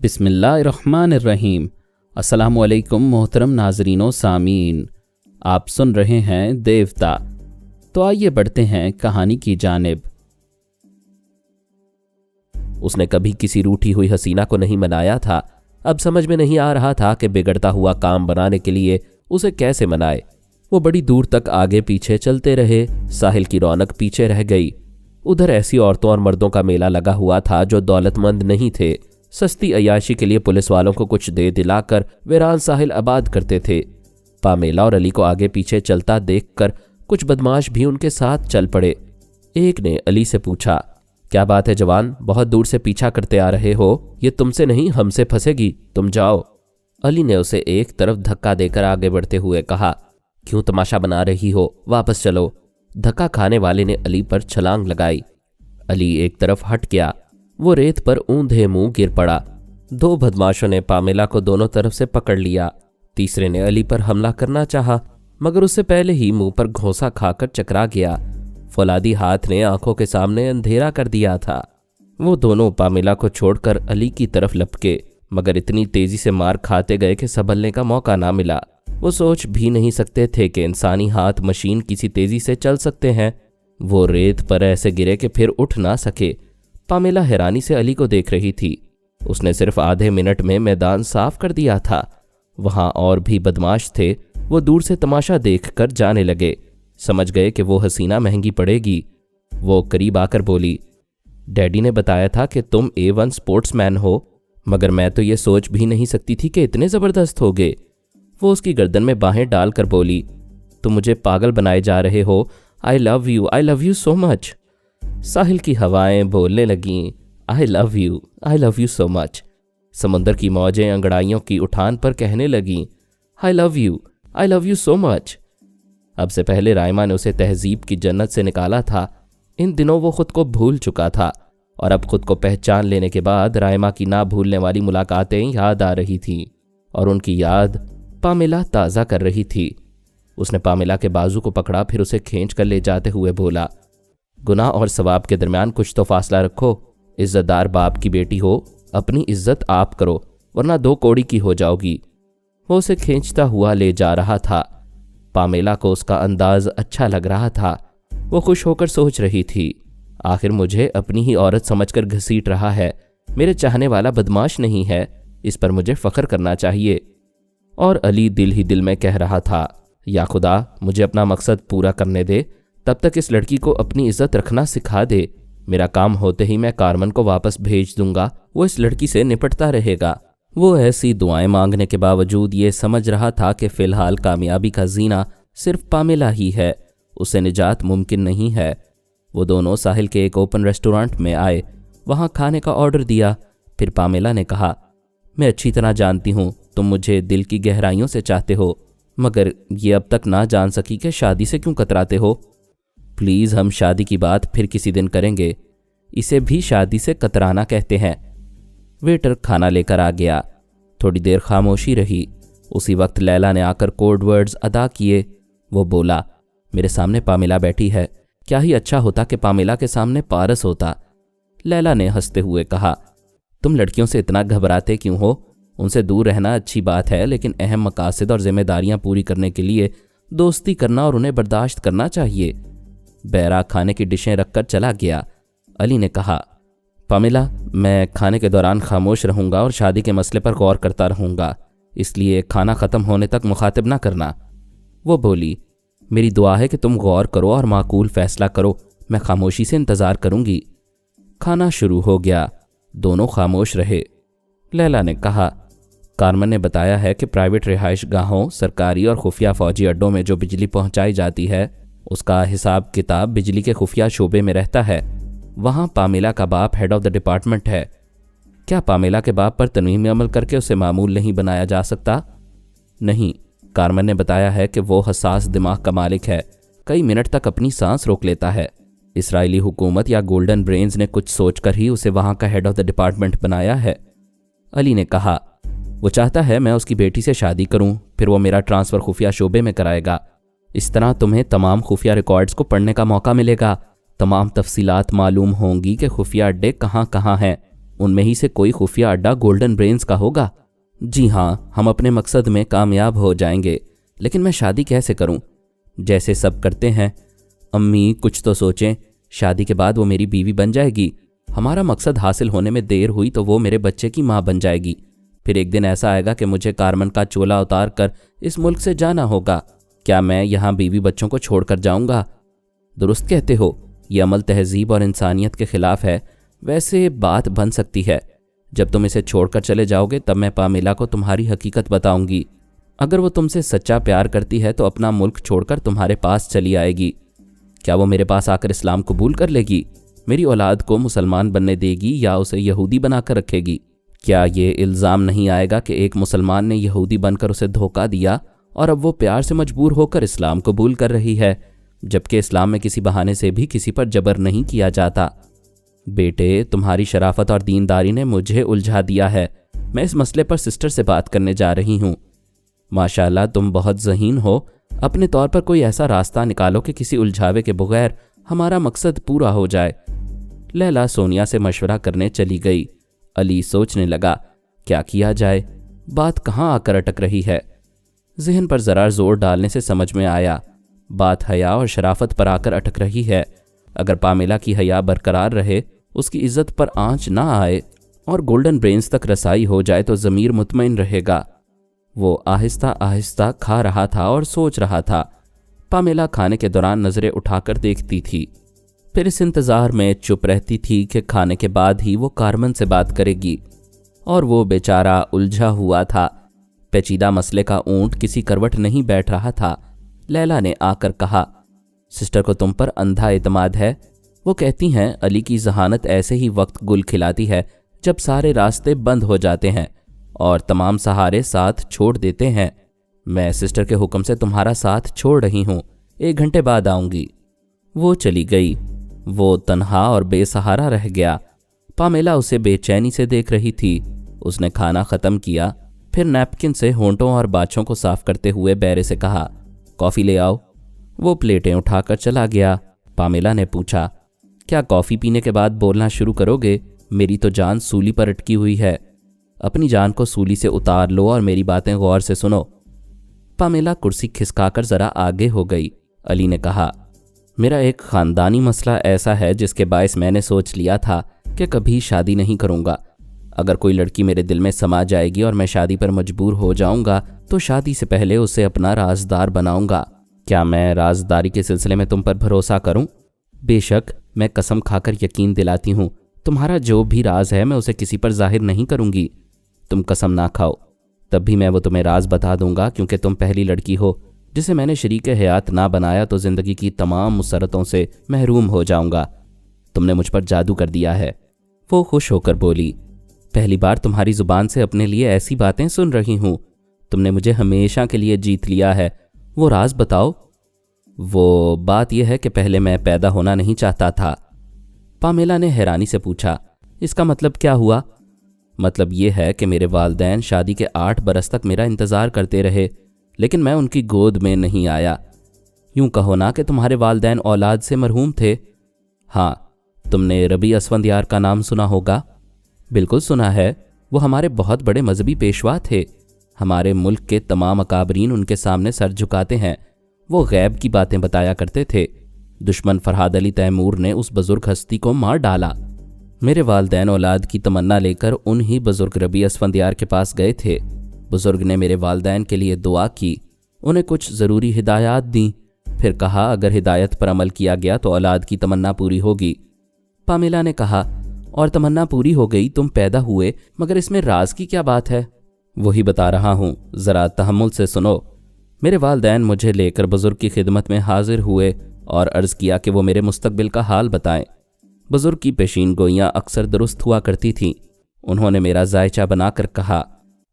بسم اللہ الرحمن الرحیم۔ السلام علیکم محترم ناظرین و سامعین، آپ سن رہے ہیں دیوتا۔ تو آئیے بڑھتے ہیں کہانی کی جانب۔ اس نے کبھی کسی روٹھی ہوئی حسینہ کو نہیں منایا تھا۔ اب سمجھ میں نہیں آ رہا تھا کہ بگڑتا ہوا کام بنانے کے لیے اسے کیسے منائے۔ وہ بڑی دور تک آگے پیچھے چلتے رہے، ساحل کی رونق پیچھے رہ گئی۔ ادھر ایسی عورتوں اور مردوں کا میلہ لگا ہوا تھا جو دولت مند نہیں تھے، سستی عیاشی کے لیے پولیس والوں کو کچھ دے دلا کر ویران ساحل آباد کرتے تھے۔ پامیلا اور علی کو آگے پیچھے چلتا دیکھ کر کچھ بدماش بھی ان کے ساتھ چل پڑے۔ ایک نے علی سے پوچھا، کیا بات ہے جوان، بہت دور سے پیچھا کرتے آ رہے ہو؟ یہ تم سے نہیں ہم سے پھنسے گی، تم جاؤ۔ علی نے اسے ایک طرف دھکا دے کر آگے بڑھتے ہوئے کہا، کیوں تماشا بنا رہی ہو، واپس چلو۔ دھکا کھانے والے نے علی پر چھلانگ لگائی۔ علی ایک طرف ہٹ گیا، وہ ریت پر اوندھے منہ گر پڑا۔ دو بدماشوں نے پامیلا کو دونوں طرف سے پکڑ لیا۔ تیسرے نے علی پر حملہ کرنا چاہا، مگر اس سے پہلے ہی منہ پر گھونسا کھا کر چکرا گیا۔ فولادی ہاتھ نے آنکھوں کے سامنے اندھیرا کر دیا تھا۔ وہ دونوں پامیلا کو چھوڑ کر علی کی طرف لپکے، مگر اتنی تیزی سے مار کھاتے گئے کہ سنبھلنے کا موقع نہ ملا۔ وہ سوچ بھی نہیں سکتے تھے کہ انسانی ہاتھ مشین کسی تیزی سے چل سکتے ہیں۔ وہ ریت پر ایسے گرے کہ پھر اٹھ نہ سکے۔ پامیلا حیرانی سے علی کو دیکھ رہی تھی۔ اس نے صرف آدھے منٹ میں میدان صاف کر دیا تھا۔ وہاں اور بھی بدماش تھے، وہ دور سے تماشا دیکھ کر جانے لگے۔ سمجھ گئے کہ وہ حسینہ مہنگی پڑے گی۔ وہ قریب آ کر بولی، ڈیڈی نے بتایا تھا کہ تم A1 سپورٹس مین ہو، مگر میں تو یہ سوچ بھی نہیں سکتی تھی کہ اتنے زبردست ہوگے۔ وہ اس کی گردن میں باہیں ڈال کر بولی، تم مجھے پاگل بنائے جا رہے ہو۔ I love you so much۔ ساحل کی ہوائیں بولنے لگیں، I love you so much۔ سمندر کی موجیں انگڑائیوں کی اٹھان پر کہنے لگیں، I love you so much۔ اب سے پہلے رائما نے اسے تہذیب کی جنت سے نکالا تھا۔ ان دنوں وہ خود کو بھول چکا تھا، اور اب خود کو پہچان لینے کے بعد رائما کی نہ بھولنے والی ملاقاتیں یاد آ رہی تھیں، اور ان کی یاد پامیلا تازہ کر رہی تھی۔ اس نے پامیلا کے بازو کو پکڑا، پھر اسے کھینچ کر لے جاتے ہوئے بولا، گناہ اور ثواب کے درمیان کچھ تو فاصلہ رکھو۔ عزت دار باپ کی بیٹی ہو، اپنی عزت آپ کرو، ورنہ 2 کوڑی کی ہو جاؤ گی۔ وہ اسے کھینچتا ہوا لے جا رہا تھا۔ پامیلا کو اس کا انداز اچھا لگ رہا تھا۔ وہ خوش ہو کر سوچ رہی تھی، آخر مجھے اپنی ہی عورت سمجھ کر گھسیٹ رہا ہے، میرے چاہنے والا بدماش نہیں ہے، اس پر مجھے فخر کرنا چاہیے۔ اور علی دل ہی دل میں کہہ رہا تھا، یا خدا مجھے اپنا مقصد پورا کرنے دے، تب تک اس لڑکی کو اپنی عزت رکھنا سکھا دے۔ میرا کام ہوتے ہی میں کارمن کو واپس بھیج دوں گا، وہ اس لڑکی سے نپٹتا رہے گا۔ وہ ایسی دعائیں مانگنے کے باوجود یہ سمجھ رہا تھا کہ فی الحال کامیابی کا زینہ صرف پامیلا ہی ہے، اسے نجات ممکن نہیں ہے۔ وہ دونوں ساحل کے ایک اوپن ریسٹورانٹ میں آئے، وہاں کھانے کا آرڈر دیا۔ پھر پامیلا نے کہا، میں اچھی طرح جانتی ہوں تم مجھے دل کی گہرائیوں سے چاہتے ہو، مگر یہ اب تک نہ جان سکی کہ شادی سے کیوں کتراتے ہو۔ پلیز ہم شادی کی بات پھر کسی دن کریں گے، اسے بھی شادی سے کترانا کہتے ہیں۔ ویٹر کھانا لے کر آ گیا۔ تھوڑی دیر خاموشی رہی۔ اسی وقت لیلا نے آ کر کوڈ ورڈز ادا کیے۔ وہ بولا، میرے سامنے پامیلا بیٹھی ہے، کیا ہی اچھا ہوتا کہ پامیلا کے سامنے پارس ہوتا۔ لیلا نے ہنستے ہوئے کہا، تم لڑکیوں سے اتنا گھبراتے کیوں ہو؟ ان سے دور رہنا اچھی بات ہے، لیکن اہم مقاصد اور ذمہ داریاں پوری کرنے کے لیے دوستی کرنا اور انہیں برداشت کرنا چاہیے۔ بیرا کھانے کی ڈشیں رکھ کر چلا گیا۔ علی نے کہا، پامیلا میں کھانے کے دوران خاموش رہوں گا اور شادی کے مسئلے پر غور کرتا رہوں گا، اس لیے کھانا ختم ہونے تک مخاطب نہ کرنا۔ وہ بولی، میری دعا ہے کہ تم غور کرو اور معقول فیصلہ کرو، میں خاموشی سے انتظار کروں گی۔ کھانا شروع ہو گیا، دونوں خاموش رہے۔ لیلا نے کہا، کارمن نے بتایا ہے کہ پرائیویٹ رہائش گاہوں، سرکاری اور خفیہ فوجی اڈوں میں جو بجلی پہنچائی جاتی ہے اس کا حساب کتاب بجلی کے خفیہ شعبے میں رہتا ہے۔ وہاں پامیلا کا باپ ہیڈ آف دا ڈپارٹمنٹ ہے۔ کیا پامیلا کے باپ پر تنویم عمل کر کے اسے معمول نہیں بنایا جا سکتا؟ نہیں، کارمن نے بتایا ہے کہ وہ حساس دماغ کا مالک ہے، کئی منٹ تک اپنی سانس روک لیتا ہے۔ اسرائیلی حکومت یا گولڈن برینز نے کچھ سوچ کر ہی اسے وہاں کا ہیڈ آف دا ڈپارٹمنٹ بنایا ہے۔ علی نے کہا، وہ چاہتا ہے میں اس کی بیٹی سے شادی کروں، پھر وہ میرا ٹرانسفر خفیہ شعبے میں کرائے گا۔ اس طرح تمہیں تمام خفیہ ریکارڈز کو پڑھنے کا موقع ملے گا، تمام تفصیلات معلوم ہوں گی کہ خفیہ اڈے کہاں کہاں ہیں۔ उनमें ही से कोई खुफिया अड्डा गोल्डन ब्रेन्स का होगा। जी हाँ, हम अपने मकसद में कामयाब हो जाएंगे, लेकिन मैं शादी कैसे करूं? जैसे सब करते हैं। अम्मी कुछ तो सोचें, शादी के बाद वो मेरी बीवी बन जाएगी। हमारा मकसद हासिल होने में देर हुई तो वो मेरे बच्चे की माँ बन जाएगी। फिर एक दिन ऐसा आएगा कि मुझे कारमन का चोला उतार कर इस मुल्क से जाना होगा। क्या मैं यहाँ बीवी बच्चों को छोड़कर जाऊँगा? दुरुस्त कहते हो, ये अमल तहजीब और इंसानियत के खिलाफ है। वैसे बात बन सकती है। जब तुम इसे छोड़कर चले जाओगे तब मैं पामेला को तुम्हारी हकीकत बताऊंगी। अगर वो तुमसे सच्चा प्यार करती है तो अपना मुल्क छोड़कर तुम्हारे पास चली आएगी। क्या वो मेरे पास आकर इस्लाम कबूल कर लेगी? मेरी औलाद को मुसलमान बनने देगी या उसे यहूदी बनाकर रखेगी? क्या ये इल्ज़ाम नहीं आएगा कि एक मुसलमान ने यहूदी बनकर उसे धोखा दिया और अब वो प्यार से मजबूर होकर इस्लाम कबूल कर रही है, जबकि इस्लाम में किसी बहाने से भी किसी पर जबर नहीं किया जाता? बेटे, तुम्हारी शराफत और दीनदारी ने मुझे उलझा दिया है। मैं इस मसले पर सिस्टर से बात करने जा रही हूँ। माशाल्लाह, तुम बहुत ज़हीन हो। अपने तौर पर कोई ऐसा रास्ता निकालो कि किसी उलझावे के बगैर हमारा मकसद पूरा हो जाए। लैला सोनिया से मशवरा करने चली गई। अली सोचने लगा, क्या किया जाए? बात कहाँ आकर अटक रही है? जहन पर ज़रा जोर डालने से समझ में आया, बात हया और शराफत पर आकर अटक रही है। अगर पामेला की हया बरकरार रहे, उसकी इज्जत पर आंच ना आए और गोल्डन ब्रेन्स तक रसाई हो जाए तो ज़मीर मुतमईन रहेगा। वो आहिस्ता आहिस्ता खा रहा था और सोच रहा था। पामेला खाने के दौरान नज़रें उठाकर देखती थी, फिर इस इंतज़ार में चुप रहती थी कि खाने के बाद ही वो कारमन से बात करेगी। और वो बेचारा उलझा हुआ था। पेचीदा मसले का ऊंट किसी करवट नहीं बैठ रहा था। लैला ने आकर कहा, सिस्टर को तुम पर अंधा एतमाद है। वो कहती हैं अली की जहानत ऐसे ही वक्त गुल खिलाती है जब सारे रास्ते बंद हो जाते हैं और तमाम सहारे साथ छोड़ देते हैं। मैं सिस्टर के हुक्म से तुम्हारा साथ छोड़ रही हूँ, 1 घंटे बाद आऊँगी। वो चली गई। वो तन्हा और बेसहारा रह गया। पामेला उसे बेचैनी से देख रही थी। उसने खाना ख़त्म किया, फिर नैपकिन से होंठों और बाछों को साफ करते हुए बैरे से कहा, कॉफ़ी ले आओ। वो प्लेटें उठाकर चला गया। पामेला ने पूछा, क्या कॉफ़ी पीने के बाद बोलना शुरू करोगे? मेरी तो जान सूली पर अटकी हुई है। अपनी जान को सूली से उतार लो और मेरी बातें गौर से सुनो। पामेला कुर्सी खिसकाकर ज़रा आगे हो गई। अली ने कहा, मेरा एक ख़ानदानी मसला ऐसा है जिसके बायस मैंने सोच लिया था कि कभी शादी नहीं करूँगा। अगर कोई लड़की मेरे दिल में समा जाएगी और मैं शादी पर मजबूर हो जाऊँगा तो शादी से पहले उसे अपना राजदार बनाऊँगा। क्या मैं राजदारी के सिलसिले में तुम पर भरोसा करूँ? बेशक, मैं कसम खाकर यकीन दिलाती हूँ, तुम्हारा जो भी राज है मैं उसे किसी पर जाहिर नहीं करूँगी। तुम कसम ना खाओ, तब भी मैं वो तुम्हें राज बता दूंगा, क्योंकि तुम पहली लड़की हो जिसे मैंने शरीक हयात ना बनाया तो ज़िंदगी की तमाम मुसरतों से महरूम हो जाऊंगा। तुमने मुझ पर जादू कर दिया है। वो खुश होकर बोली, पहली बार तुम्हारी ज़ुबान से अपने लिए ऐसी बातें सुन रही हूँ। तुमने मुझे हमेशा के लिए जीत लिया है। वो राज बताओ। वो बात यह है कि पहले मैं पैदा होना नहीं चाहता था। पामेला ने हैरानी से पूछा, इसका मतलब क्या हुआ? मतलब ये है कि मेरे वालिदैन शादी के 8 बरस तक मेरा इंतज़ार करते रहे, लेकिन मैं उनकी गोद में नहीं आया। यूं कहो ना कि तुम्हारे वालिदैन औलाद से मरहूम थे। हाँ, तुमने रबी असफंदियार का नाम सुना होगा। बिल्कुल सुना है। वो हमारे बहुत बड़े मजहबी पेशवा थे। हमारे मुल्क के तमाम अकाबरीन उनके सामने सर झुकाते हैं। वो गैब की बातें बताया करते थे। दुश्मन फरहाद अली तैमूर ने उस बुजुर्ग हस्ती को मार डाला। मेरे वालिदैन औलाद की तमन्ना लेकर उन्हीं बुजुर्ग रबी असफंदियार के पास गए थे। बुजुर्ग ने मेरे वालिदैन के लिए दुआ की, उन्हें कुछ ज़रूरी हिदायत दी, फिर कहा अगर हिदायत पर अमल किया गया तो औलाद की तमन्ना पूरी होगी। पामेला ने कहा, और तमन्ना पूरी हो गई, तुम पैदा हुए, मगर इसमें राज की क्या बात है? वही बता रहा हूँ, ज़रा तहम्मुल से सुनो। मेरे वालिदैन मुझे लेकर बुजुर्ग की खिदमत में हाजिर हुए और अर्ज़ किया कि वो मेरे मुस्तकबिल का हाल बताएं। बुजुर्ग की पेशीन गोइयाँ अक्सर दुरुस्त हुआ करती थीं। उन्होंने मेरा जायचा बनाकर कहा,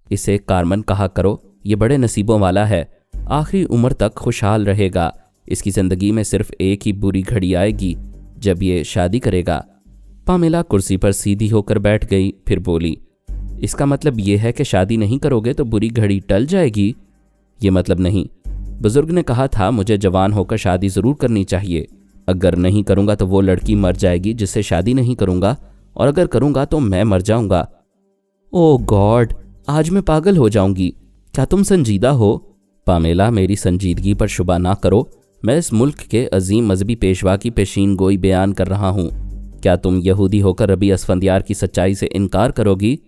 इसे कारमन कहा करो, ये बड़े नसीबों वाला है, आखिरी उम्र तक खुशहाल रहेगा। इसकी ज़िंदगी में सिर्फ एक ही बुरी घड़ी आएगी, जब ये शादी करेगा। पामेला कुर्सी पर सीधी होकर बैठ गई, फिर बोली, इसका मतलब ये है कि शादी नहीं करोगे तो बुरी घड़ी टल जाएगी? ये मतलब नहीं। बुजुर्ग ने कहा था मुझे जवान होकर शादी ज़रूर करनी चाहिए। अगर नहीं करूँगा तो वो लड़की मर जाएगी जिससे शादी नहीं करूँगा, और अगर करूँगा तो मैं मर जाऊँगा। ओह गॉड, आज मैं पागल हो जाऊँगी। क्या तुम संजीदा हो? पामेला, मेरी संजीदगी पर शुबा ना करो। मैं इस मुल्क के अजीम मजहबी पेशवा की पेशीन गोई बयान कर रहा हूँ। क्या तुम यहूदी होकर रबी असफंदियार की सच्चाई से इनकार करोगी?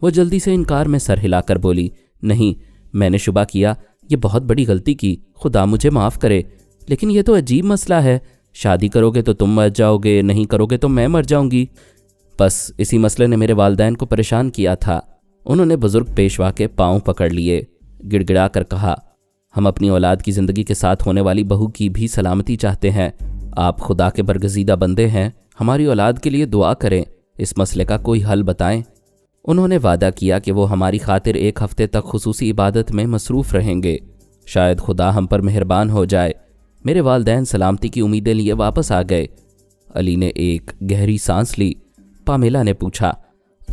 वो जल्दी से इनकार में सर हिलाकर बोली, नहीं, मैंने शुबा किया, ये बहुत बड़ी गलती की, खुदा मुझे माफ़ करे। लेकिन ये तो अजीब मसला है, शादी करोगे तो तुम मर जाओगे, नहीं करोगे तो मैं मर जाऊंगी। बस इसी मसले ने मेरे वालिदैन को परेशान किया था। उन्होंने बुजुर्ग पेशवा के पांव पकड़ लिए, गिड़गिड़ा कर कहा, हम अपनी औलाद की ज़िंदगी के साथ होने वाली बहू की भी सलामती चाहते हैं। आप खुदा के बरगजीदा बंदे हैं, हमारी औलाद के लिए दुआ करें, इस मसले का कोई हल बताएं। उन्होंने वादा किया कि वो हमारी खातिर 1 हफ्ते तक खुसूसी इबादत में मसरूफ़ रहेंगे। शायद खुदा हम पर मेहरबान हो जाए। मेरे वालिदैन सलामती की उम्मीदें लिए वापस आ गए। अली ने एक गहरी सांस ली। पामेला ने पूछा,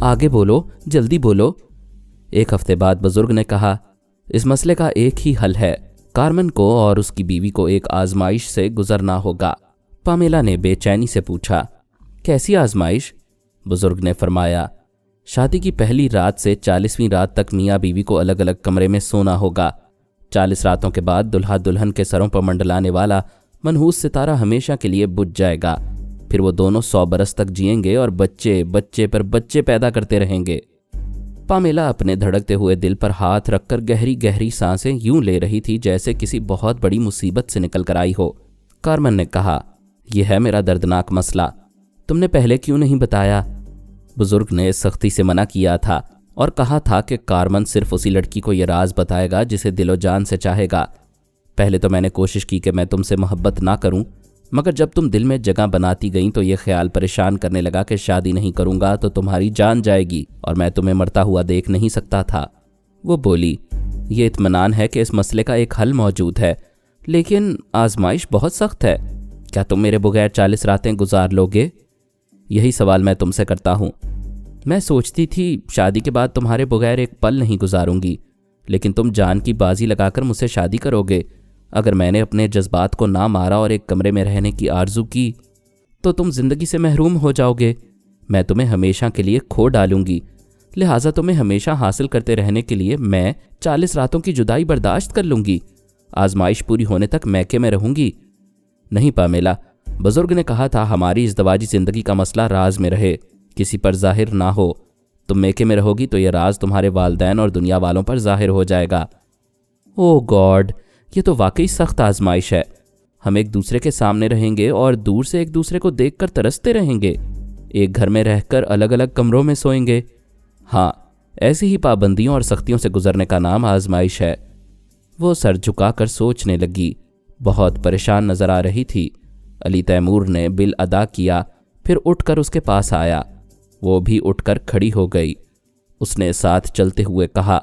आगे बोलो, जल्दी बोलो। 1 हफ्ते बाद बुजुर्ग ने कहा, इस मसले का एक ही हल है, कार्मेन को और उसकी बीवी को एक आजमाइश से गुजरना होगा। पामेला ने बेचैनी से पूछा, कैसी आजमाइश? बुजुर्ग ने फरमाया, शादी की पहली रात से 40वीं रात तक मियाँ बीवी को अलग अलग कमरे में सोना होगा। 40 रातों के बाद दुल्हा दुल्हन के सरों पर मंडलाने वाला मनहूस सितारा हमेशा के लिए बुझ जाएगा। फिर वो दोनों 100 बरस तक जिएंगे और बच्चे बच्चे पर बच्चे पैदा करते रहेंगे। पामेला अपने धड़कते हुए दिल पर हाथ रखकर गहरी गहरी सांसें यूं ले रही थी जैसे किसी बहुत बड़ी मुसीबत से निकल कर आई हो। कार्मेन ने कहा, यह है मेरा दर्दनाक मसला, तुमने पहले क्यों नहीं बताया? बुजुर्ग ने सख्ती से मना किया था और कहा था कि कार्मेन सिर्फ उसी लड़की को यह राज बताएगा जिसे दिलो जान से चाहेगा। पहले तो मैंने कोशिश की कि मैं तुमसे मोहब्बत ना करूं, मगर जब तुम दिल में जगह बनाती गईं तो यह ख्याल परेशान करने लगा कि शादी नहीं करूंगा तो तुम्हारी जान जाएगी और मैं तुम्हें मरता हुआ देख नहीं सकता था। वो बोली, ये इत्मीनान है कि इस मसले का एक हल मौजूद है, लेकिन आजमाइश बहुत सख्त है। क्या तुम मेरे बगैर 40 रातें गुजार लोगे? यही सवाल मैं तुमसे करता हूँ। मैं सोचती थी शादी के बाद तुम्हारे बगैर एक पल नहीं गुजारूंगी, लेकिन तुम जान की बाजी लगाकर मुझसे शादी करोगे। अगर मैंने अपने जज्बात को ना मारा और एक कमरे में रहने की आरजू की तो तुम जिंदगी से महरूम हो जाओगे। मैं तुम्हें हमेशा के लिए खो डालूंगी, लिहाजा तुम्हें हमेशा हासिल करते रहने के लिए मैं 40 रातों की जुदाई बर्दाश्त कर लूंगी। आजमाइश पूरी होने तक मैके में रहूंगी। नहीं पामेला, बुजुर्ग ने कहा था हमारी इज़्दवाजी जिंदगी का मसला राज में रहे, किसी पर जाहिर ना हो। तुम मैके में रहोगी तो यह राज तुम्हारे वालिदैन और दुनिया वालों पर जाहिर हो जाएगा। ओह गॉड, ये तो वाकई सख्त आजमाइश है। हम एक दूसरे के सामने रहेंगे और दूर से एक दूसरे को देखकर तरसते रहेंगे। एक घर में रहकर अलग अलग कमरों में सोएंगे। हाँ, ऐसी ही पाबंदियों और सख्तियों से गुजरने का नाम आजमाइश है। वो सर झुकाकर सोचने लगी, बहुत परेशान नजर आ रही थी। अली तैमूर ने बिल अदा किया, फिर उठकर उसके पास आया। वो भी उठकर खड़ी हो गई। उसने साथ चलते हुए कहा,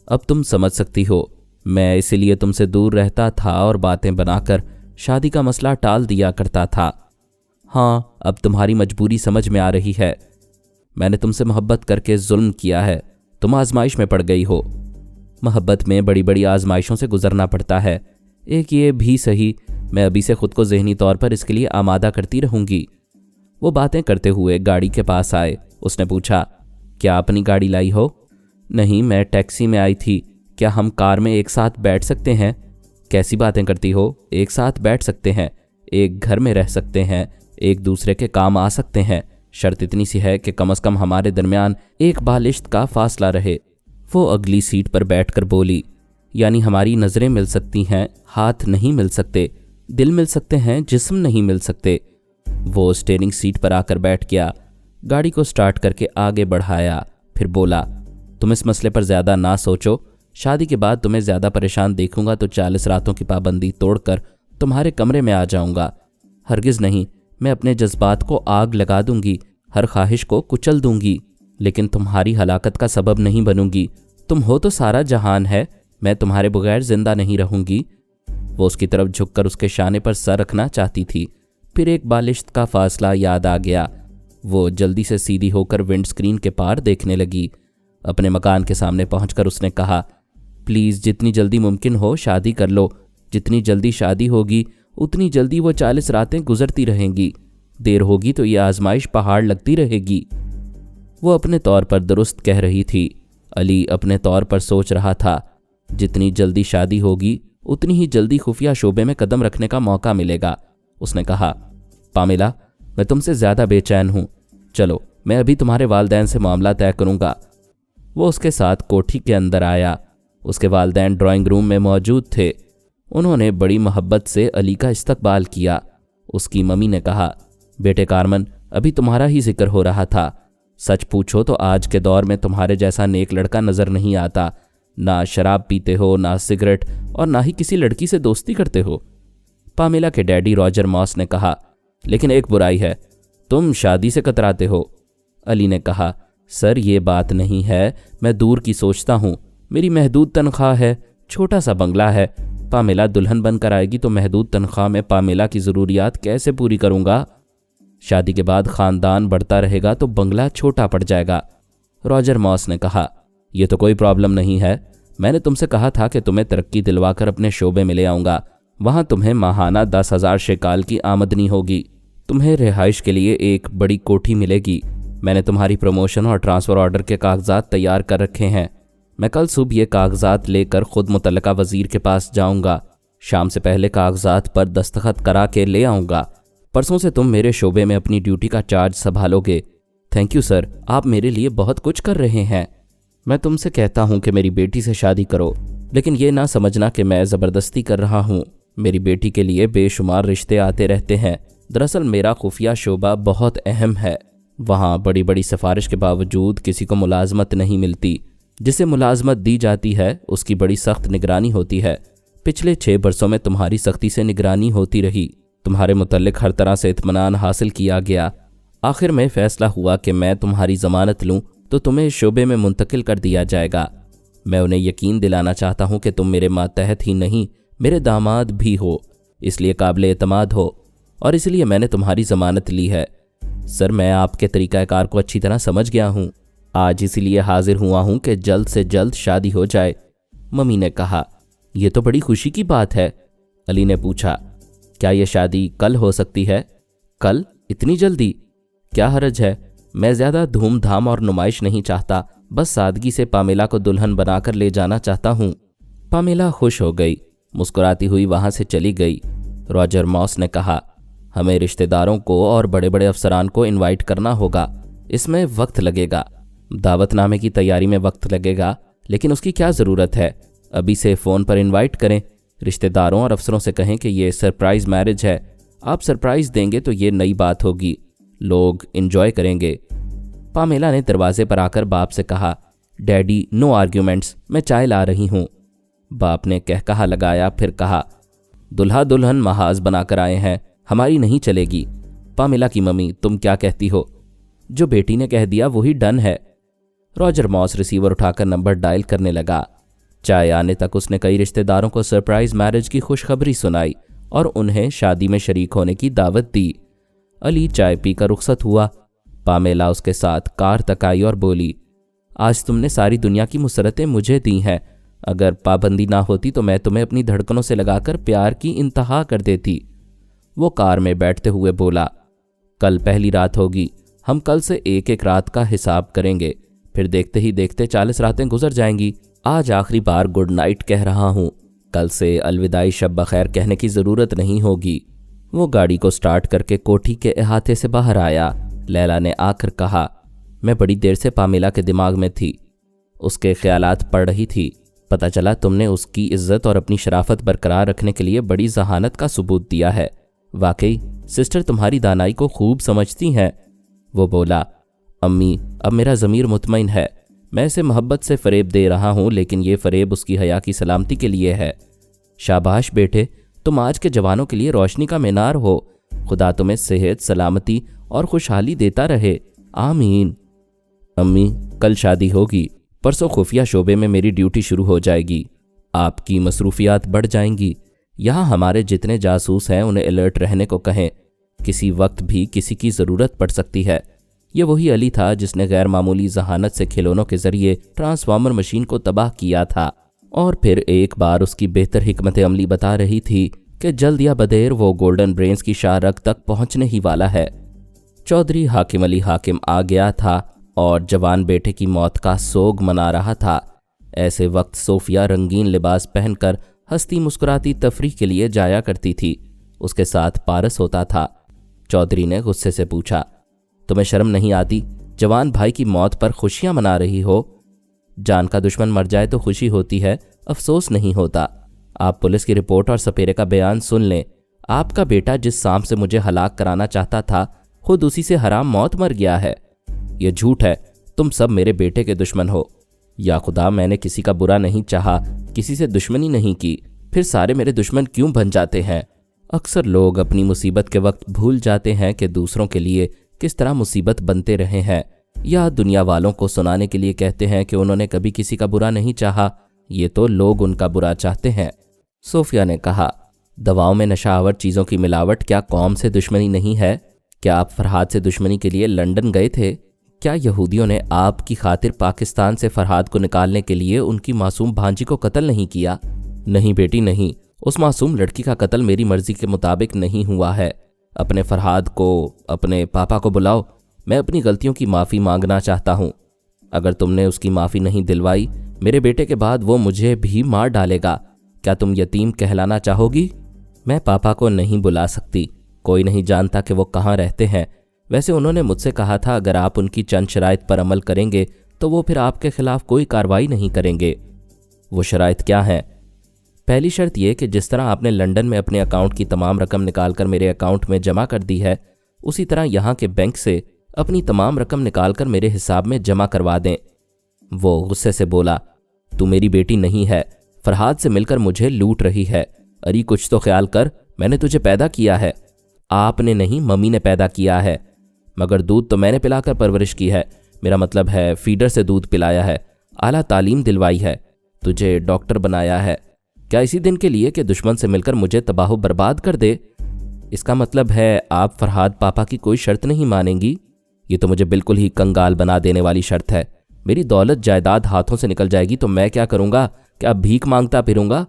अब तुम समझ सकती हो, मैं इसीलिए तुमसे दूर रहता था और बातें बनाकर शादी का मसला टाल दिया करता था। हाँ, अब तुम्हारी मजबूरी समझ में आ रही है। मैंने तुमसे मोहब्बत करके जुल्म किया है, तुम आजमाइश में पड़ गई हो। मोहब्बत में बड़ी बड़ी आजमाइशों से गुजरना पड़ता है। एक ये भी सही, मैं अभी से खुद को ज़हनी तौर पर इसके लिए आमादा करती रहूँगी। वो बातें करते हुए गाड़ी के पास आए। उसने पूछा, क्या अपनी गाड़ी लाई हो? नहीं, मैं टैक्सी में आई थी। क्या हम कार में एक साथ बैठ सकते हैं? कैसी बातें करती हो? एक साथ बैठ सकते हैं, एक घर में रह सकते हैं, एक दूसरे के काम आ सकते हैं। शर्त इतनी सी है कि कम से कम हमारे दरमियान एक बालिश्त का फासला रहे। वो अगली सीट पर बैठकर बोली, यानी हमारी नज़रें मिल सकती हैं, हाथ नहीं मिल सकते, दिल मिल सकते हैं, जिस्म नहीं मिल सकते। वो स्टीयरिंग सीट पर आकर बैठ गया, गाड़ी को स्टार्ट करके आगे बढ़ाया, फिर बोला, तुम इस मसले पर ज़्यादा ना सोचो। शादी के बाद तुम्हें ज़्यादा परेशान देखूंगा तो 40 रातों की पाबंदी तोड़कर तुम्हारे कमरे में आ जाऊंगा। हरगिज़ नहीं, मैं अपने जज्बात को आग लगा दूंगी, हर ख्वाहिश को कुचल दूंगी, लेकिन तुम्हारी हलाकत का सबब नहीं बनूंगी। तुम हो तो सारा जहान है, मैं तुम्हारे बगैर जिंदा नहीं रहूंगी। वो उसकी तरफ झुककर उसके शाने पर सर रखना चाहती थी, फिर एक बालिश्त का फासला याद आ गया। वो जल्दी से सीधी होकर विंड स्क्रीन के पार देखने लगी। अपने मकान के सामने पहुंचकर उसने कहा, प्लीज़ जितनी जल्दी मुमकिन हो शादी कर लो। जितनी जल्दी शादी होगी उतनी जल्दी वो 40 रातें गुजरती रहेंगी। دیر ہوگی تو یہ آزمائش پہاڑ لگتی رہے گی۔ وہ اپنے طور پر درست کہہ رہی تھی۔ علی اپنے طور پر سوچ رہا تھا، جتنی جلدی شادی ہوگی اتنی ہی جلدی خفیہ شعبے میں قدم رکھنے کا موقع ملے گا۔ اس نے کہا، پامیلا، میں تم سے زیادہ بے چین ہوں، چلو میں ابھی تمہارے والدین سے معاملہ طے کروں گا۔ وہ اس کے ساتھ کوٹھی کے اندر آیا۔ اس کے والدین ڈرائنگ روم میں موجود تھے۔ انہوں نے بڑی محبت سے علی کا استقبال کیا۔ اس کی ممی نے کہا، بیٹے کارمن، ابھی تمہارا ہی ذکر ہو رہا تھا۔ سچ پوچھو تو آج کے دور میں تمہارے جیسا نیک لڑکا نظر نہیں آتا۔ نہ شراب پیتے ہو، نہ سگریٹ، اور نہ ہی کسی لڑکی سے دوستی کرتے ہو۔ پامیلا کے ڈیڈی راجر ماس نے کہا، لیکن ایک برائی ہے، تم شادی سے کتراتے ہو۔ علی نے کہا، سر یہ بات نہیں ہے، میں دور کی سوچتا ہوں۔ میری محدود تنخواہ ہے، چھوٹا سا بنگلہ ہے۔ پامیلا دلہن بن کر آئے گی تو محدود تنخواہ میں پامیلا کی ضروریات کیسے پوری کروں گا؟ شادی کے بعد خاندان بڑھتا رہے گا تو بنگلہ چھوٹا پڑ جائے گا۔ راجر ماس نے کہا، یہ تو کوئی پرابلم نہیں ہے۔ میں نے تم سے کہا تھا کہ تمہیں ترقی دلوا کر اپنے شعبے میں لے آؤں گا۔ وہاں تمہیں ماہانہ 10,000 شیکال کی آمدنی ہوگی۔ تمہیں رہائش کے لیے ایک بڑی کوٹھی ملے گی۔ میں نے تمہاری پروموشن اور ٹرانسفر آرڈر کے کاغذات تیار کر رکھے ہیں۔ میں کل صبح یہ کاغذات لے کر خود متعلقہ وزیر کے پاس جاؤں گا۔ شام سے پہلے کاغذات پر دستخط کرا کے لے آؤں گا۔ پرسوں سے تم میرے شعبے میں اپنی ڈیوٹی کا چارج سنبھالو گے۔ تھینک یو سر، آپ میرے لیے بہت کچھ کر رہے ہیں۔ میں تم سے کہتا ہوں کہ میری بیٹی سے شادی کرو، لیکن یہ نہ سمجھنا کہ میں زبردستی کر رہا ہوں۔ میری بیٹی کے لیے بے شمار رشتے آتے رہتے ہیں۔ دراصل میرا خفیہ شعبہ بہت اہم ہے۔ وہاں بڑی بڑی سفارش کے باوجود کسی کو ملازمت نہیں ملتی۔ جسے ملازمت دی جاتی ہے اس کی بڑی سخت نگرانی ہوتی ہے۔ پچھلے 6 برسوں میں تمہاری سختی سے نگرانی ہوتی رہی۔ تمہارے متعلق ہر طرح سے اطمینان حاصل کیا گیا۔ آخر میں فیصلہ ہوا کہ میں تمہاری ضمانت لوں تو تمہیں شعبے میں منتقل کر دیا جائے گا۔ میں انہیں یقین دلانا چاہتا ہوں کہ تم میرے ماتحت ہی نہیں، میرے داماد بھی ہو، اس لیے قابل اعتماد ہو، اور اس لیے میں نے تمہاری ضمانت لی ہے۔ سر، میں آپ کے طریقہ کار کو اچھی طرح سمجھ گیا ہوں۔ آج اسی لیے حاضر ہوا ہوں کہ جلد سے جلد شادی ہو جائے۔ ممی نے کہا، یہ تو بڑی خوشی کی بات ہے۔ علی نے پوچھا، کیا یہ شادی کل ہو سکتی ہے؟ کل؟ اتنی جلدی؟ کیا حرج ہے؟ میں زیادہ دھوم دھام اور نمائش نہیں چاہتا، بس سادگی سے پامیلا کو دلہن بنا کر لے جانا چاہتا ہوں۔ پامیلا خوش ہو گئی، مسکراتی ہوئی وہاں سے چلی گئی۔ راجر ماس نے کہا، ہمیں رشتہ داروں کو اور بڑے بڑے افسران کو انوائٹ کرنا ہوگا، اس میں وقت لگے گا۔ دعوت نامے کی تیاری میں وقت لگے گا، لیکن اس کی کیا ضرورت ہے؟ ابھی سے فون پر انوائٹ کریں۔ رشتہ داروں اور افسروں سے کہیں کہ یہ سرپرائز میرج ہے۔ آپ سرپرائز دیں گے تو یہ نئی بات ہوگی، لوگ انجوائے کریں گے۔ پامیلا نے دروازے پر آ کر باپ سے کہا، ڈیڈی نو آرگیومنٹس، میں چائے لا رہی ہوں۔ باپ نے کہا لگایا، پھر کہا، دلہا دلہن محاذ بنا کر آئے ہیں، ہماری نہیں چلے گی۔ پامیلا کی ممی، تم کیا کہتی ہو؟ جو بیٹی نے کہہ دیا وہی ڈن ہے۔ راجر ماس ریسیور اٹھا کر نمبر ڈائل کرنے لگا۔ چائے آنے تک اس نے کئی رشتہ داروں کو سرپرائز میرج کی خوشخبری سنائی اور انہیں شادی میں شریک ہونے کی دعوت دی۔ علی چائے پی کر رخصت ہوا۔ پامیلا اس کے ساتھ کار تک آئی اور بولی، آج تم نے ساری دنیا کی مسرتیں مجھے دی ہیں، اگر پابندی نہ ہوتی تو میں تمہیں اپنی دھڑکنوں سے لگا کر پیار کی انتہا کر دیتی۔ وہ کار میں بیٹھتے ہوئے بولا، کل پہلی رات ہوگی، ہم کل سے ایک ایک رات کا حساب کریں گے، پھر دیکھتے ہی دیکھتے 40 راتیں گزر جائیں گی۔ آج آخری بار گڈ نائٹ کہہ رہا ہوں، کل سے الوداعی شب بخیر کہنے کی ضرورت نہیں ہوگی۔ وہ گاڑی کو سٹارٹ کر کے کوٹھی کے احاطے سے باہر آیا۔ لیلا نے آ کر کہا، میں بڑی دیر سے پامیلا کے دماغ میں تھی، اس کے خیالات پڑھ رہی تھی۔ پتہ چلا تم نے اس کی عزت اور اپنی شرافت برقرار رکھنے کے لیے بڑی ذہانت کا ثبوت دیا ہے۔ واقعی سسٹر تمہاری دانائی کو خوب سمجھتی ہیں۔ وہ بولا، امی اب میرا ضمیر مطمئن ہے، میں اسے محبت سے فریب دے رہا ہوں، لیکن یہ فریب اس کی حیا کی سلامتی کے لیے ہے۔ شاباش بیٹے، تم آج کے جوانوں کے لیے روشنی کا مینار ہو، خدا تمہیں صحت، سلامتی اور خوشحالی دیتا رہے، آمین۔ امی کل شادی ہوگی، پرسوں خفیہ شعبے میں میری ڈیوٹی شروع ہو جائے گی، آپ کی مصروفیات بڑھ جائیں گی۔ یہاں ہمارے جتنے جاسوس ہیں انہیں الرٹ رہنے کو کہیں، کسی وقت بھی کسی کی ضرورت پڑ سکتی ہے۔ یہ وہی علی تھا جس نے غیر معمولی ذہانت سے کھلونوں کے ذریعے ٹرانسفارمر مشین کو تباہ کیا تھا، اور پھر ایک بار اس کی بہتر حکمت عملی بتا رہی تھی کہ جلد یا بدیر وہ گولڈن برینز کی شاہ رگ تک پہنچنے ہی والا ہے۔ चौधरी हाकिम अली हाकिम आ गया था और जवान बेटे की मौत का सोग मना रहा था। ऐसे वक्त सोफिया रंगीन लिबास पहनकर हंसती मुस्कुराती तफरीह के लिए जाया करती थी। उसके साथ पारस होता था। चौधरी ने गुस्से से पूछा, तुम्हें शर्म नहीं आती? जवान भाई की मौत पर खुशियां मना रही हो? जान का दुश्मन मर जाए तो खुशी होती है, अफसोस नहीं होता। आप पुलिस की रिपोर्ट और सपेरे का बयान सुन लें। आपका बेटा जिस सांप से मुझे हलाक कराना चाहता था, खुद उसी से हराम मौत मर गया है। यह झूठ है। तुम सब मेरे बेटे के दुश्मन हो। या खुदा, मैंने किसी का बुरा नहीं चाहा, किसी से दुश्मनी नहीं की, फिर सारे मेरे दुश्मन क्यों बन जाते हैं? अक्सर लोग अपनी मुसीबत के वक्त भूल जाते हैं कि दूसरों के लिए किस तरह मुसीबत बनते रहे हैं, या दुनिया वालों को सुनाने के लिए कहते हैं कि उन्होंने कभी किसी का बुरा नहीं चाहा, ये तो लोग उनका बुरा चाहते हैं। सोफिया ने कहा, दवाओं में नशावर चीज़ों की मिलावट क्या कौम से दुश्मनी नहीं है? क्या आप फरहाद से दुश्मनी के लिए लंदन गए थे? क्या यहूदियों ने आपकी खातिर पाकिस्तान से फरहाद को निकालने के लिए उनकी मासूम भांजी को कत्ल नहीं किया? नहीं बेटी, नहीं। उस मासूम लड़की का कत्ल मेरी मर्जी के मुताबिक नहीं हुआ है। अपने फरहाद को, अपने पापा को बुलाओ। मैं अपनी गलतियों की माफ़ी मांगना चाहता हूँ। अगर तुमने उसकी माफ़ी नहीं दिलवाई, मेरे बेटे के बाद वो मुझे भी मार डालेगा। क्या तुम यतीम कहलाना चाहोगी? मैं पापा को नहीं बुला सकती। कोई नहीं जानता कि वो कहाँ रहते हैं। वैसे उन्होंने मुझसे कहा था अगर आप उनकी चंद शराइत पर अमल करेंगे तो वो फिर आपके खिलाफ कोई कार्रवाई नहीं करेंगे। वो शराइत क्या हैं? पहली शर्त यह कि जिस तरह आपने लंदन में अपने अकाउंट की तमाम रकम निकालकर मेरे अकाउंट में जमा कर दी है, उसी तरह यहाँ के बैंक से अपनी तमाम रकम निकालकर मेरे हिसाब में जमा करवा दें। वो गुस्से से बोला, तू मेरी बेटी नहीं है। फरहाद से मिलकर मुझे लूट रही है। अरे कुछ तो ख्याल कर, मैंने तुझे पैदा किया है। आपने नहीं, मम्मी ने पैदा किया है। मगर दूध तो मैंने पिलाकर परवरिश की है। मेरा मतलब है फीडर से दूध पिलाया है, आला तालीम दिलवाई है, तुझे डॉक्टर बनाया है। क्या इसी दिन के लिए कि दुश्मन से मिलकर मुझे तबाह बर्बाद कर दे? इसका मतलब है आप फरहाद पापा की कोई शर्त नहीं मानेंगी? ये तो मुझे बिल्कुल ही कंगाल बना देने वाली शर्त है। मेरी दौलत जायदाद हाथों से निकल जाएगी तो मैं क्या करूँगा? क्या भीख मांगता फिरूंगा?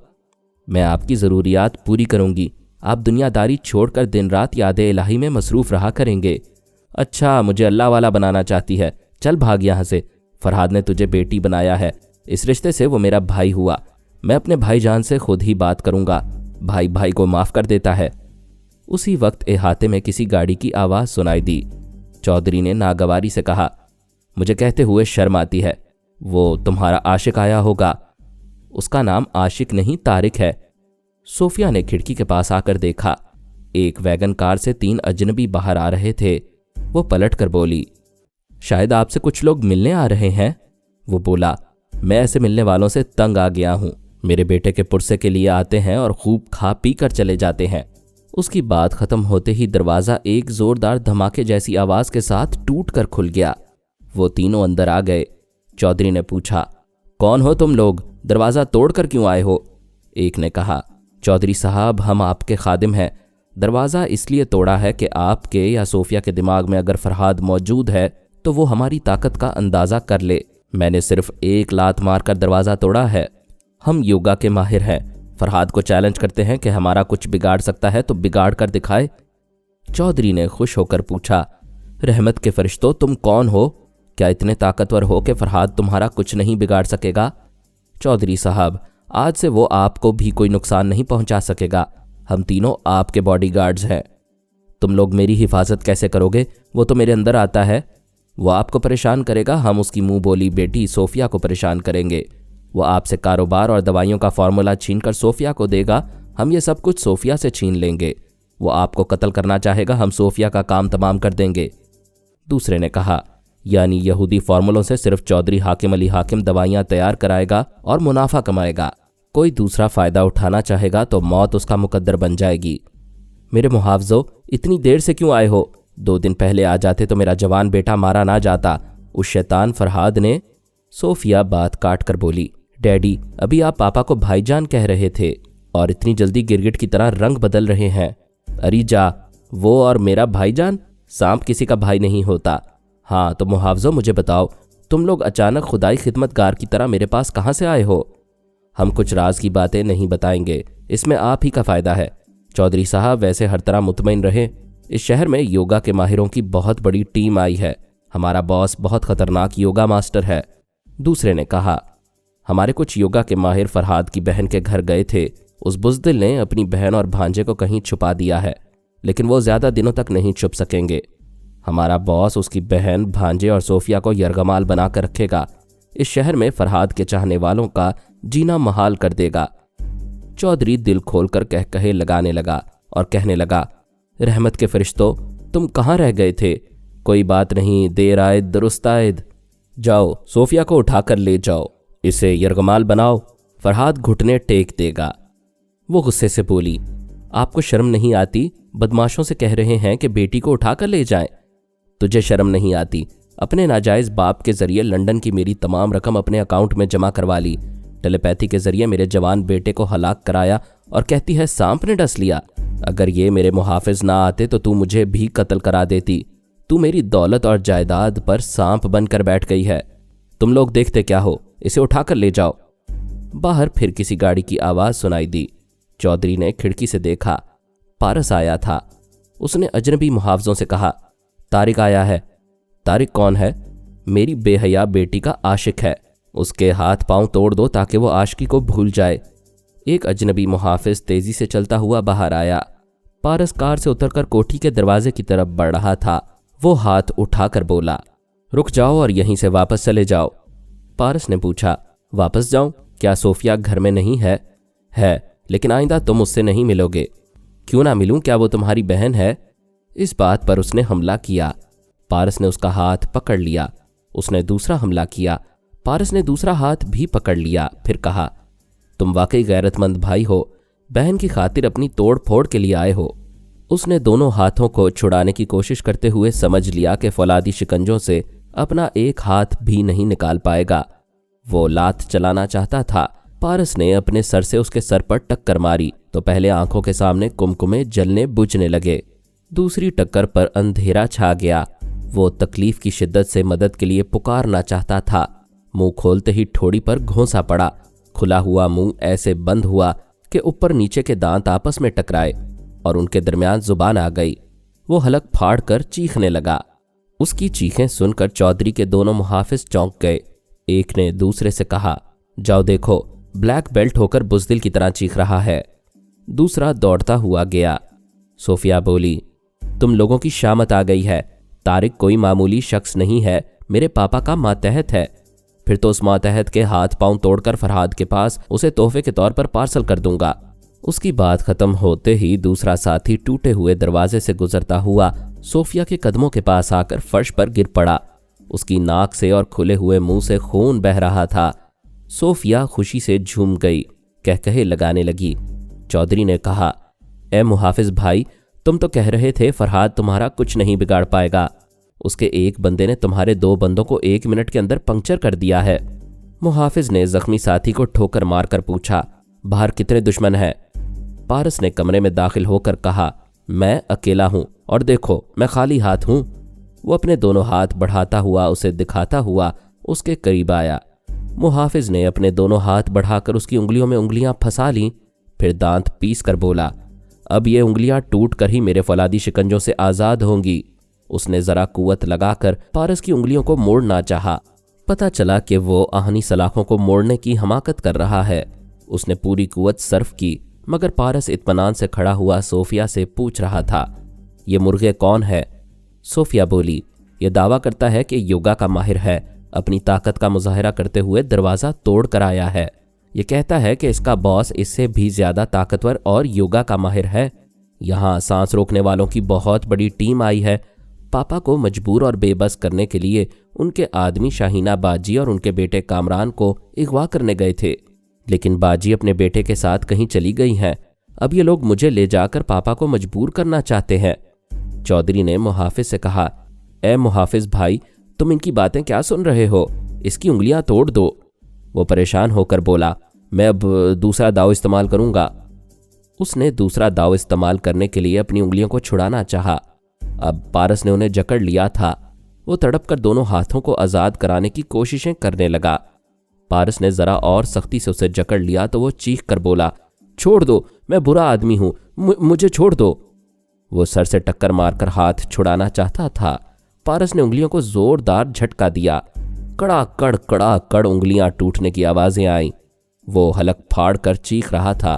मैं आपकी ज़रूरियात पूरी करूँगी। आप दुनियादारी छोड़कर दिन रात याद-ए इलाही में मसरूफ़ रहा करेंगे। अच्छा, मुझे अल्लाह वाला बनाना चाहती है? चल भाग यहाँ से। फरहाद ने तुझे बेटी बनाया है। इस रिश्ते से वो मेरा भाई हुआ। मैं अपने भाईजान से खुद ही बात करूँगा। भाई भाई को माफ़ कर देता है। उसी वक्त अहाते में किसी गाड़ी की आवाज़ सुनाई दी। चौधरी ने नागवारी से कहा, मुझे कहते हुए शर्म आती है। वो तुम्हारा आशिक आया होगा। उसका नाम आशिक नहीं, तारिक है। सोफिया ने खिड़की के पास आकर देखा। एक वैगन कार से 3 अजनबी बाहर आ रहे थे। वो पलट कर बोली, शायद आपसे कुछ लोग मिलने आ रहे हैं। वो बोला, मैं ऐसे मिलने वालों से तंग आ गया हूँ। मेरे बेटे के पुरसे के लिए आते हैं और खूब खा पी कर चले जाते हैं। उसकी बात खत्म होते ही दरवाज़ा एक ज़ोरदार धमाके जैसी आवाज़ के साथ टूट कर खुल गया। वो तीनों अंदर आ गए। चौधरी ने पूछा, कौन हो तुम लोग? दरवाज़ा तोड़ कर क्यों आए हो? एक ने कहा, चौधरी साहब, हम आपके खादिम हैं। दरवाज़ा इसलिए तोड़ा है कि आपके या सोफिया के दिमाग में अगर फरहाद मौजूद है तो वो हमारी ताकत का अंदाज़ा कर ले। मैंने सिर्फ एक लात मारकर दरवाज़ा तोड़ा है। हम योगा के माहिर हैं। फरहाद को चैलेंज करते हैं कि हमारा कुछ बिगाड़ सकता है तो बिगाड़ कर दिखाए। चौधरी ने खुश होकर पूछा, रहमत के फरिश्तों, तुम कौन हो? क्या इतने ताकतवर हो कि फरहाद तुम्हारा कुछ नहीं बिगाड़ सकेगा? चौधरी साहब, आज से वो आपको भी कोई नुकसान नहीं पहुंचा सकेगा। हम तीनों आपके बॉडीगार्ड्स हैं। तुम लोग मेरी हिफाजत कैसे करोगे? वो तो मेरे अंदर आता है। वो आपको परेशान करेगा, हम उसकी मुंह बोली बेटी सोफिया को परेशान करेंगे। वो आपसे कारोबार और दवाइयों का फॉर्मूला छीन कर सोफिया को देगा, हम ये सब कुछ सोफिया से छीन लेंगे। वो आपको कत्ल करना चाहेगा, हम सोफिया का काम तमाम कर देंगे। दूसरे ने कहा, यानी यहूदी फार्मूलों से सिर्फ चौधरी हाकिम अली हाकिम दवाइयाँ तैयार कराएगा और मुनाफा कमाएगा। कोई दूसरा फ़ायदा उठाना चाहेगा तो मौत उसका मुकद्दर बन जाएगी। मेरे मुहावजो, इतनी देर से क्यों आए हो? 2 दिन पहले आ जाते तो मेरा जवान बेटा मारा ना जाता। उस शैतान फरहाद ने। सोफिया बात काट कर बोली, डैडी, अभी आप पापा को भाईजान कह रहे थे और इतनी जल्दी गिरगिट की तरह रंग बदल रहे हैं। अरे जा, वो और मेरा भाईजान? सांप किसी का भाई नहीं होता। हाँ तो मुहावजो, मुझे बताओ, तुम लोग अचानक खुदाई खिदमतगार की तरह मेरे पास कहाँ से आए हो? हम कुछ राज की बातें नहीं बताएंगे, इसमें आप ही का फ़ायदा है। चौधरी साहब, वैसे हर तरह मुतमईन रहे, इस शहर में योगा के माहिरों की बहुत बड़ी टीम आई है। हमारा बॉस बहुत खतरनाक योगा मास्टर है। दूसरे ने कहा। हमारे कुछ योगा के माहिर फरहाद की बहन के घर गए थे। उस बुज़दिल ने अपनी बहन और भांजे को कहीं छुपा दिया है, लेकिन वो ज़्यादा दिनों तक नहीं छुप सकेंगे। हमारा बॉस उसकी बहन, भांजे और सोफिया को यरगमाल बना कर रखेगा। इस शहर में फरहाद के चाहने वालों का जीना महाल कर देगा। चौधरी दिल खोलकर कह कहे लगाने लगा और कहने लगा, रहमत के फरिश्तों, तुम कहाँ रह गए थे? कोई बात नहीं, देर आयद दुरुस्त आयद। जाओ, सोफिया को उठाकर ले जाओ, इसे यरगमाल बनाओ, फरहाद घुटने टेक देगा। वो गुस्से से बोली, आपको शर्म नहीं आती? बदमाशों से कह रहे हैं कि बेटी को उठाकर ले जाएं। तुझे शर्म नहीं आती? अपने नाजायज बाप के जरिए लंदन की मेरी तमाम रकम अपने अकाउंट में जमा करवा ली, टेलीपैथी के जरिए मेरे जवान बेटे को हलाक कराया और कहती है सांप ने डस लिया। अगर ये मेरे मुहाफिज ना आते तो तू मुझे भी कत्ल करा देती। तू मेरी दौलत और जायदाद पर सांप बनकर बैठ गई है। तुम लोग देखते क्या हो? इसे उठाकर ले जाओ। बाहर फिर किसी गाड़ी की आवाज़ सुनाई दी। चौधरी ने खिड़की से देखा, पारस आया था। उसने अजनबी मुहावजों से कहा, तारिक आया है। तारिक कौन है? मेरी बेहया बेटी का आशिक है। उसके हाथ पांव तोड़ दो ताकि वो आशिकी को भूल जाए। एक अजनबी मुहाफिज तेजी से चलता हुआ बाहर आया। पारस कार से उतरकर कोठी के दरवाजे की तरफ बढ़ रहा था। वो हाथ उठाकर बोला, रुक जाओ और यहीं से वापस चले जाओ। पारस ने पूछा, वापस जाऊं? क्या सोफिया घर में नहीं है? है, लेकिन आइंदा तुम उससे नहीं मिलोगे। क्यों ना मिलूं? क्या वो तुम्हारी बहन है? इस बात पर उसने हमला किया। पारस ने उसका हाथ पकड़ लिया। उसने दूसरा हमला किया। पारस ने दूसरा हाथ भी पकड़ लिया। फिर कहा, तुम वाकई गैरतमंद भाई हो, बहन की खातिर अपनी तोड़ फोड़ के लिए आए हो। उसने दोनों हाथों को छुड़ाने की कोशिश करते हुए समझ लिया कि फौलादी शिकंजों से अपना एक हाथ भी नहीं निकाल पाएगा। वो लात चलाना चाहता था। पारस ने अपने सर से उसके सर पर टक्कर मारी तो पहले आंखों के सामने कुमकुमे जलने बुझने लगे। दूसरी टक्कर पर अंधेरा छा गया। वो तकलीफ की शिद्दत से मदद के लिए पुकारना चाहता था। मुंह खोलते ही ठोड़ी पर घोंसा पड़ा। खुला हुआ मुंह ऐसे बंद हुआ कि ऊपर नीचे के दांत आपस में टकराए और उनके दरमियान जुबान आ गई। वो हलक फाड़ कर चीखने लगा। उसकी चीखें सुनकर चौधरी के दोनों मुहाफिज चौंक गए। एक ने दूसरे से कहा, जाओ देखो, ब्लैक बेल्ट होकर बुज़दिल की तरह चीख रहा है। दूसरा दौड़ता हुआ गया। सोफिया बोली, तुम लोगों की शामत आ गई है। तारिक कोई मामूली शख्स नहीं है, मेरे पापा का मातहत है। फिर तो उस मातहत के हाथ पांव तोड़कर फरहाद के पास उसे तोहफे के तौर पर पार्सल कर दूंगा। उसकी बात खत्म होते ही दूसरा साथी टूटे हुए दरवाजे से गुजरता हुआ सोफिया के कदमों के पास आकर फर्श पर गिर पड़ा। उसकी नाक से और खुले हुए मुंह से खून बह रहा था। सोफिया खुशी से झूम गई, कह कहे लगाने लगी। चौधरी ने कहा, ए मुहाफिज भाई, तुम तो कह रहे थे फरहाद तुम्हारा कुछ नहीं बिगाड़ पाएगा। उसके एक बंदे ने तुम्हारे दो बंदों को 1 मिनट के अंदर पंक्चर कर दिया है। मुहाफिज ने जख्मी साथी को ठोकर मारकर पूछा, बाहर कितने दुश्मन हैं? पारस ने कमरे में दाखिल होकर कहा, मैं अकेला हूं और देखो मैं खाली हाथ हूं। वो अपने दोनों हाथ बढ़ाता हुआ उसे दिखाता हुआ उसके करीब आया। मुहाफिज ने अपने दोनों हाथ बढ़ाकर उसकी उंगलियों में उंगलियां फंसा लीं, फिर दांत पीस कर बोला, अब ये उंगलियां टूट कर ही मेरे फौलादी शिकंजों से आज़ाद होंगी। उसने जरा कुव्वत लगाकर पारस की उंगलियों को मोड़ना चाहा। पता चला कि वो आहनी सलाखों को मोड़ने की हमाकत कर रहा है। उसने पूरी कुव्वत सर्फ की, मगर पारस इत्मीनान से खड़ा हुआ सोफिया से पूछ रहा था, ये मुर्गे कौन है? सोफिया बोली, ये दावा करता है कि योगा का माहिर है। अपनी ताकत का मुजाहरा करते हुए दरवाज़ा तोड़ कर आया है। ये कहता है कि इसका बॉस इससे भी ज़्यादा ताकतवर और योगा का माहिर है। यहाँ सांस रोकने वालों की बहुत बड़ी टीम आई है। पापा को मजबूर और बेबस करने के लिए उनके आदमी शाहीना बाजी और उनके बेटे कामरान को अगवा करने गए थे, लेकिन बाजी अपने बेटे के साथ कहीं चली गई हैं। अब ये लोग मुझे ले जाकर पापा को मजबूर करना चाहते हैं। चौधरी ने मुहाफिज से कहा, ए मुहाफिज भाई, तुम इनकी बातें क्या सुन रहे हो? इसकी उंगलियां तोड़ दो। वो परेशान होकर बोला, मैं अब दूसरा दाव इस्तेमाल करूंगा। उसने दूसरा दाव इस्तेमाल करने के लिए अपनी उंगलियों को छुड़ाना चाहा। अब पारस ने उन्हें जकड़ लिया था। वो तड़प कर दोनों हाथों को आज़ाद कराने की कोशिशें करने लगा। पारस ने जरा और सख्ती से उसे जकड़ लिया तो वो चीख कर बोला, छोड़ दो, मैं बुरा आदमी हूं, मुझे छोड़ दो। वो सर से टक्कर मारकर हाथ छुड़ाना चाहता था। पारस ने उंगलियों को जोरदार झटका दिया। कड़ाकड़ उंगलियां टूटने की आवाजें आईं। वो हलक फाड़ कर चीख रहा था।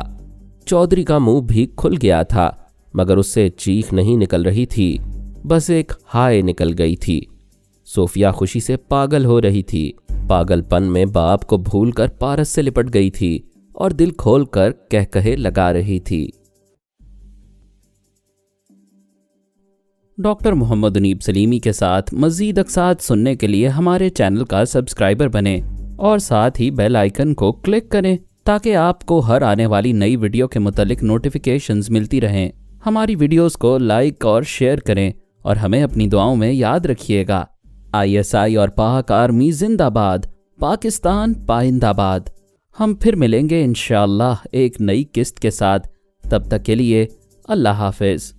चौधरी का मुंह भी खुल गया था, मगर उससे चीख नहीं निकल रही थी, बस एक हाय निकल गई थी। सोफिया खुशी से पागल हो रही थी। पागलपन में बाप को भूलकर पारस से लिपट गई थी और दिल खोलकर कह कहे लगा रही थी। डॉक्टर मोहम्मद उनीब सलीमी के साथ मज़ीद अक़सात सुनने के लिए हमारे चैनल का सब्सक्राइबर बनें और साथ ही बेल आइकन को क्लिक करें ताकि आपको हर आने वाली नई वीडियो के मुतालिक नोटिफिकेशंस मिलती रहें। हमारी वीडियोस को लाइक और शेयर करें और हमें अपनी दुआओं में याद रखिएगा। ISI और पाक आर्मी जिंदाबाद, पाकिस्तान पाइंदाबाद। हम फिर मिलेंगे इंशाअल्लाह एक नई किस्त के साथ। तब तक के लिए अल्लाह हाफिज़।